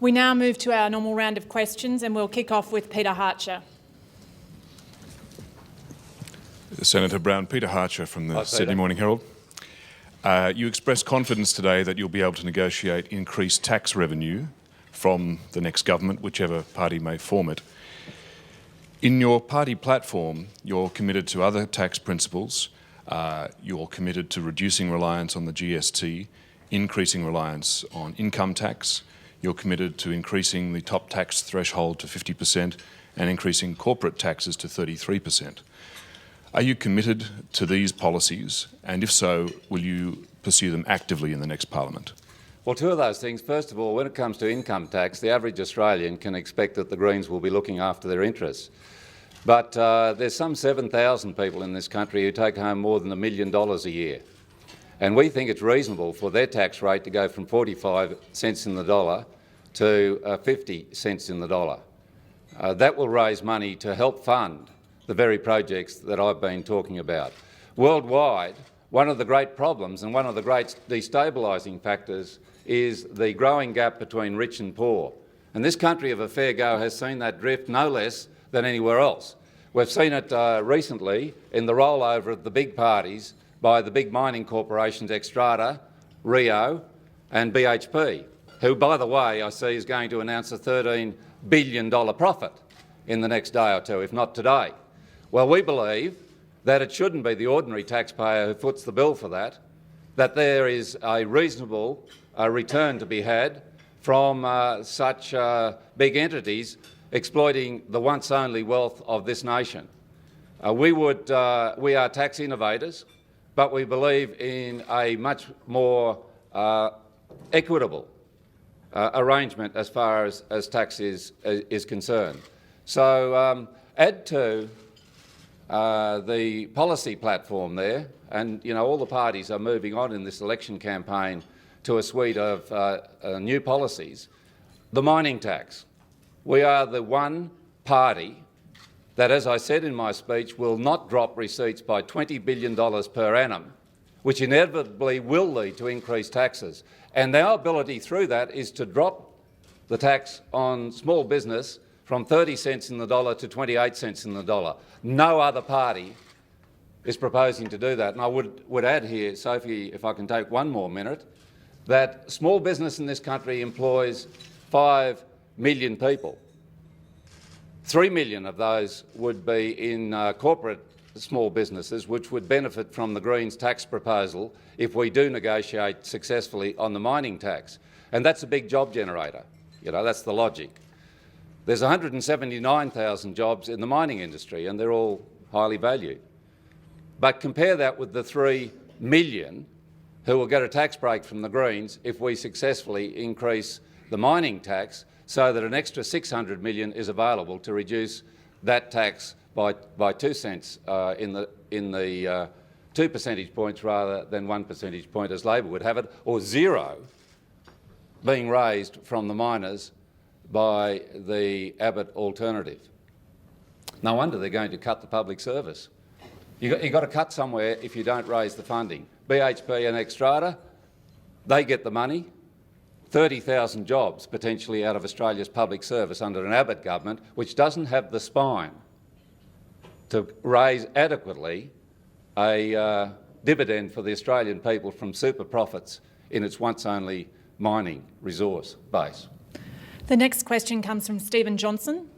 We now move to our normal round of questions, and we'll kick off with Peter Harcher. Senator Brown, Peter Harcher from the Sydney Morning Herald. You expressed confidence today that you'll be able to negotiate increased tax revenue from the next government, whichever party may form it. In your party platform, you're committed to other tax principles. You're committed to reducing reliance on the GST, increasing reliance on income tax. You're committed to increasing the top tax threshold to 50% and increasing corporate taxes to 33%. Are you committed to these policies? And if so, will you pursue them actively in the next Parliament? Well, two of those things. First of all, when it comes to income tax, the average Australian can expect that the Greens will be looking after their interests. But there's some 7,000 people in this country who take home more than $1 million a year. And we think it's reasonable for their tax rate to go from 45 cents in the dollar to 50 cents in the dollar. That will raise money to help fund the very projects that I've been talking about. Worldwide, one of the great problems and one of the great destabilising factors is the growing gap between rich and poor. And this country of a fair go has seen that drift no less than anywhere else. We've seen it recently in the rollover of the big parties by the big mining corporations Xstrata, Rio and BHP, who, by the way, I see is going to announce a $13 billion profit in the next day or two, if not today. Well, we believe that it shouldn't be the ordinary taxpayer who foots the bill for that, that there is a reasonable return to be had from such big entities exploiting the once-only wealth of this nation. We are tax innovators, but we believe in a much more equitable arrangement as far as tax is concerned. So add to the policy platform there, and all the parties are moving on in this election campaign to a suite of new policies. The mining tax. We are the one party that, as I said in my speech, will not drop receipts by $20 billion per annum, which inevitably will lead to increased taxes. And our ability through that is to drop the tax on small business from 30 cents in the dollar to 28 cents in the dollar. No other party is proposing to do that. And I would add here, Sophie, if I can take one more minute, that small business in this country employs 5 million people. 3 million of those would be in corporate small businesses, which would benefit from the Greens' tax proposal if we do negotiate successfully on the mining tax. And that's a big job generator. That's the logic. There's 179,000 jobs in the mining industry, and they're all highly valued. But compare that with the 3 million who will get a tax break from the Greens if we successfully increase the mining tax so that an extra 600 million is available to reduce that tax by 2 cents in the 2 percentage points rather than 1 percentage point as Labor would have it, or zero being raised from the miners by the Abbott alternative. No wonder they're going to cut the public service. You've got to cut somewhere if you don't raise the funding. BHP and Xstrata, they get the money. 30,000 jobs potentially out of Australia's public service under an Abbott government, which doesn't have the spine to raise adequately a dividend for the Australian people from super profits in its once-only mining resource base. The next question comes from Stephen Johnson.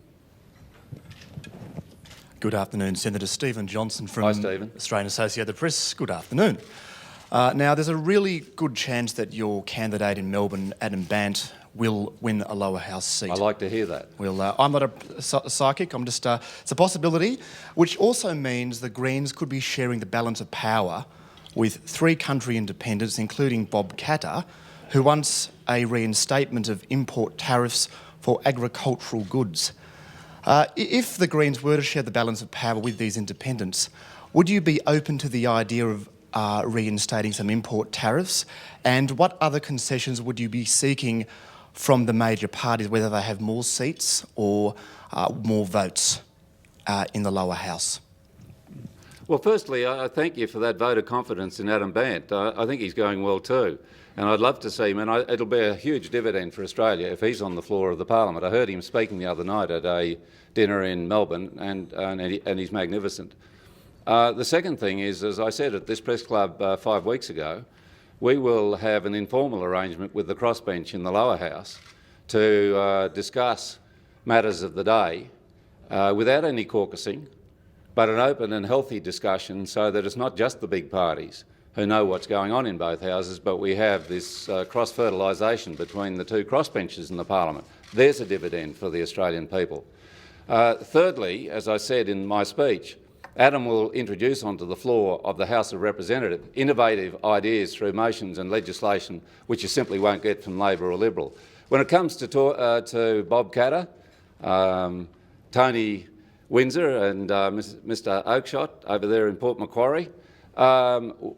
Good afternoon, Senator Stephen Johnson from Hi, Stephen. Australian Associated Press. Good afternoon. Now, there's a really good chance that your candidate in Melbourne, Adam Bant, will win a lower house seat. I like to hear that. Well, I'm not a psychic. I'm just it's a possibility, which also means the Greens could be sharing the balance of power with 3 country independents, including Bob Katter, who wants a reinstatement of import tariffs for agricultural goods. If the Greens were to share the balance of power with these independents, would you be open to the idea of reinstating some import tariffs? And what other concessions would you be seeking from the major parties, whether they have more seats or more votes in the lower house? Well, firstly, I thank you for that vote of confidence in Adam Bandt. I think he's going well too. And I'd love to see him, and it'll be a huge dividend for Australia if he's on the floor of the parliament. I heard him speaking the other night at a dinner in Melbourne, and he's magnificent. The second thing is, as I said at this press club 5 weeks ago, we will have an informal arrangement with the crossbench in the lower house to discuss matters of the day without any caucusing, but an open and healthy discussion so that it's not just the big parties who know what's going on in both houses, but we have this cross-fertilisation between the two crossbenches in the parliament. There's a dividend for the Australian people. Thirdly, as I said in my speech, Adam will introduce onto the floor of the House of Representatives innovative ideas through motions and legislation which you simply won't get from Labor or Liberal. When it comes to Bob Katter, Tony Windsor and Mr Oakeshott over there in Port Macquarie,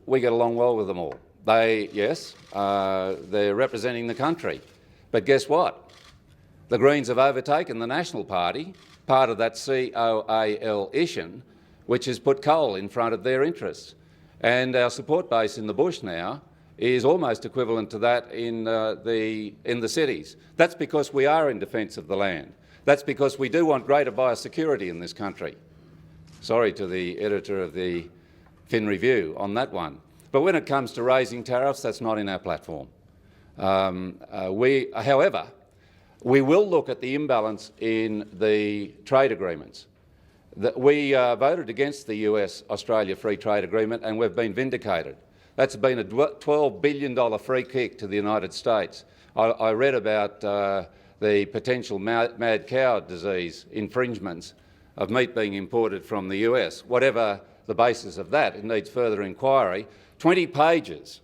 we get along well with them all. They're representing the country. But guess what? The Greens have overtaken the National Party, part of that coalition, which has put coal in front of their interests. And our support base in the bush now is almost equivalent to that in the cities. That's because we are in defence of the land. That's because we do want greater biosecurity in this country. Sorry to the editor of the Fin Review on that one. But when it comes to raising tariffs, that's not in our platform. However, we will look at the imbalance in the trade agreements. We voted against the US-Australia Free Trade Agreement and we've been vindicated. That's been a $12 billion free kick to the United States. I read about the potential mad cow disease infringements of meat being imported from the US. Whatever the basis of that, it needs further inquiry. 20 pages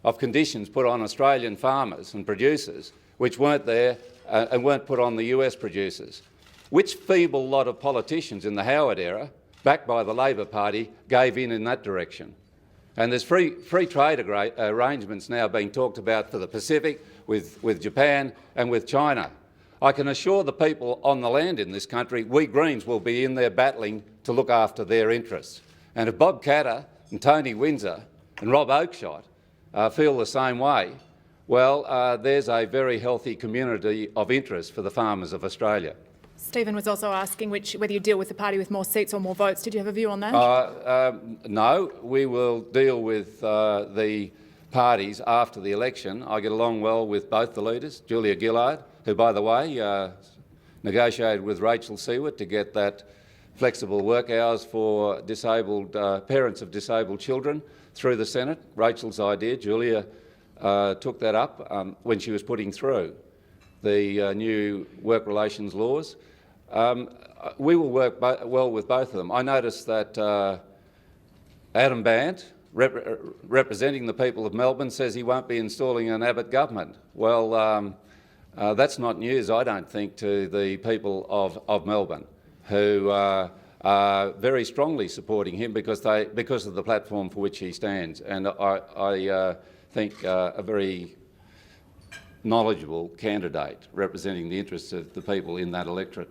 of conditions put on Australian farmers and producers which weren't there and weren't put on the US producers. Which feeble lot of politicians in the Howard era, backed by the Labor Party, gave in that direction? And there's free trade arrangements now being talked about for the Pacific with Japan and with China. I can assure the people on the land in this country, we Greens will be in there battling to look after their interests. And if Bob Katter and Tony Windsor and Rob Oakeshott feel the same way, well, there's a very healthy community of interest for the farmers of Australia. Stephen was also asking whether you deal with the party with more seats or more votes. Did you have a view on that? No, we will deal with the parties after the election. I get along well with both the leaders, Julia Gillard, who, by the way, negotiated with Rachel Seward to get that flexible work hours for disabled parents of disabled children through the Senate. Rachel's idea. Julia took that up when she was putting through the new work relations laws. We will work well with both of them. I noticed that Adam Bandt, representing the people of Melbourne, says he won't be installing an Abbott government. Well, that's not news, I don't think, to the people of Melbourne, who are very strongly supporting him because of the platform for which he stands. And I think a very knowledgeable candidate representing the interests of the people in that electorate.